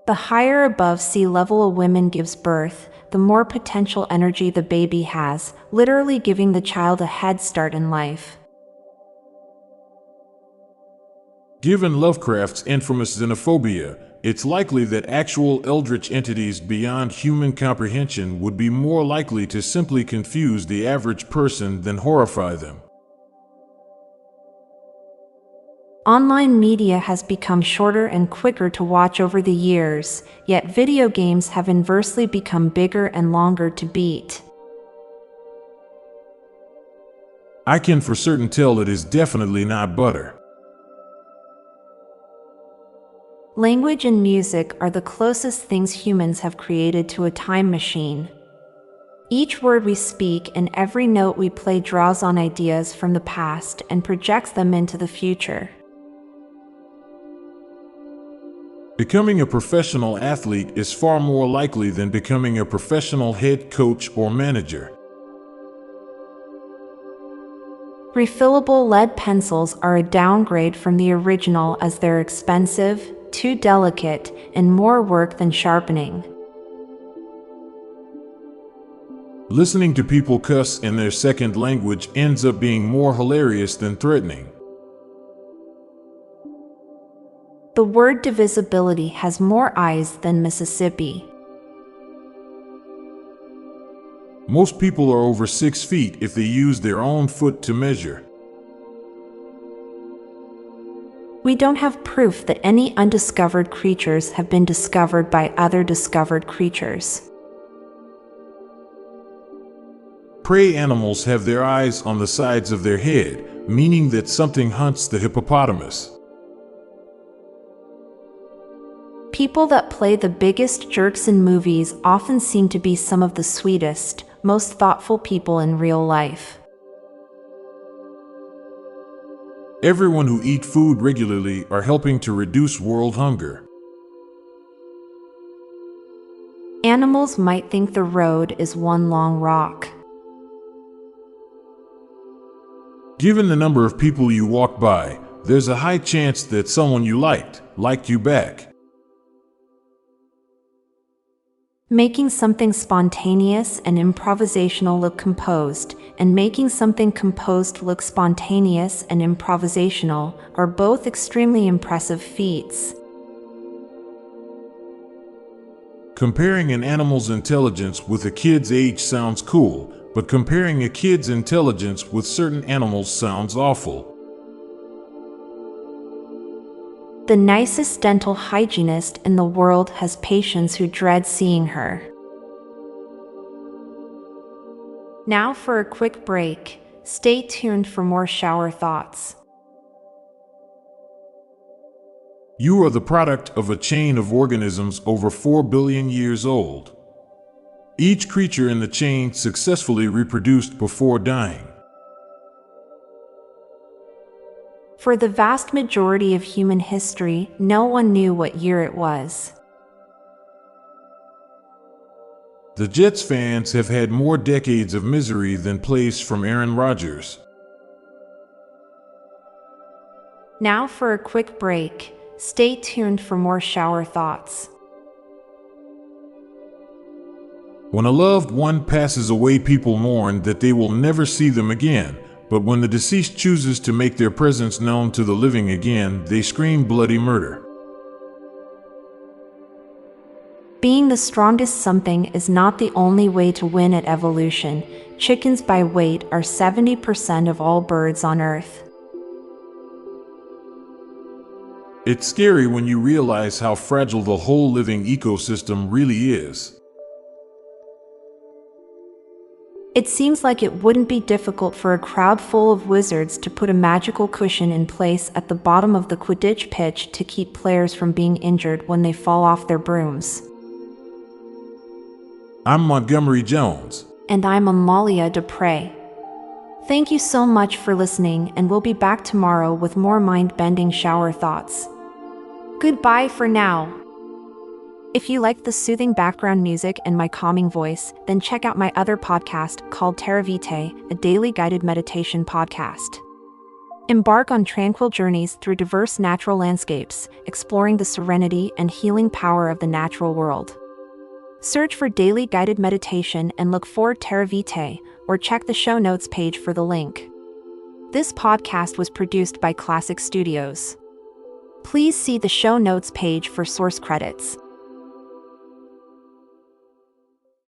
The higher above sea level a woman gives birth, the more potential energy the baby has, literally giving the child a head start in life. Given Lovecraft's infamous xenophobia, it's likely that actual eldritch entities beyond human comprehension would be more likely to simply confuse the average person than horrify them. Online media has become shorter and quicker to watch over the years, yet video games have inversely become bigger and longer to beat. I can for certain tell it is definitely not butter. Language and music are the closest things humans have created to a time machine. Each word we speak and every note we play draws on ideas from the past and projects them into the future. Becoming a professional athlete is far more likely than becoming a professional head coach or manager. Refillable lead pencils are a downgrade from the original as they're expensive, too delicate, and more work than sharpening. Listening to people cuss in their second language ends up being more hilarious than threatening. The word divisibility has more eyes than Mississippi. Most people are over 6 feet if they use their own foot to measure. We don't have proof that any undiscovered creatures have been discovered by other discovered creatures. Prey animals have their eyes on the sides of their head, meaning that something hunts the hippopotamus. People that play the biggest jerks in movies often seem to be some of the sweetest, most thoughtful people in real life. Everyone who eats food regularly are helping to reduce world hunger. Animals might think the road is one long rock. Given the number of people you walk by, there's a high chance that someone you liked you back. Making something spontaneous and improvisational look composed, and making something composed look spontaneous and improvisational, are both extremely impressive feats. Comparing an animal's intelligence with a kid's age sounds cool, but comparing a kid's intelligence with certain animals sounds awful. The nicest dental hygienist in the world has patients who dread seeing her. Now for a quick break. Stay tuned for more shower thoughts. You are the product of a chain of organisms over 4 billion years old. Each creature in the chain successfully reproduced before dying. For the vast majority of human history, no one knew what year it was. The Jets fans have had more decades of misery than plays from Aaron Rodgers. Now for a quick break. Stay tuned for more shower thoughts. When a loved one passes away, people mourn that they will never see them again. But when the deceased chooses to make their presence known to the living again, they scream bloody murder. Being the strongest something is not the only way to win at evolution. Chickens by weight are 70% of all birds on Earth. It's scary when you realize how fragile the whole living ecosystem really is. It seems like it wouldn't be difficult for a crowd full of wizards to put a magical cushion in place at the bottom of the Quidditch pitch to keep players from being injured when they fall off their brooms. I'm Montgomery Jones. And I'm Amalia Dupre. Thank you so much for listening, and we'll be back tomorrow with more mind-bending shower thoughts. Goodbye for now. If you like the soothing background music and my calming voice, then check out my other podcast called Terra Vitae, a daily guided meditation podcast. Embark on tranquil journeys through diverse natural landscapes, exploring the serenity and healing power of the natural world. Search for daily guided meditation and look for Terra Vitae, or check the show notes page for the link. This podcast was produced by Klassic Studios. Please see the show notes page for source credits.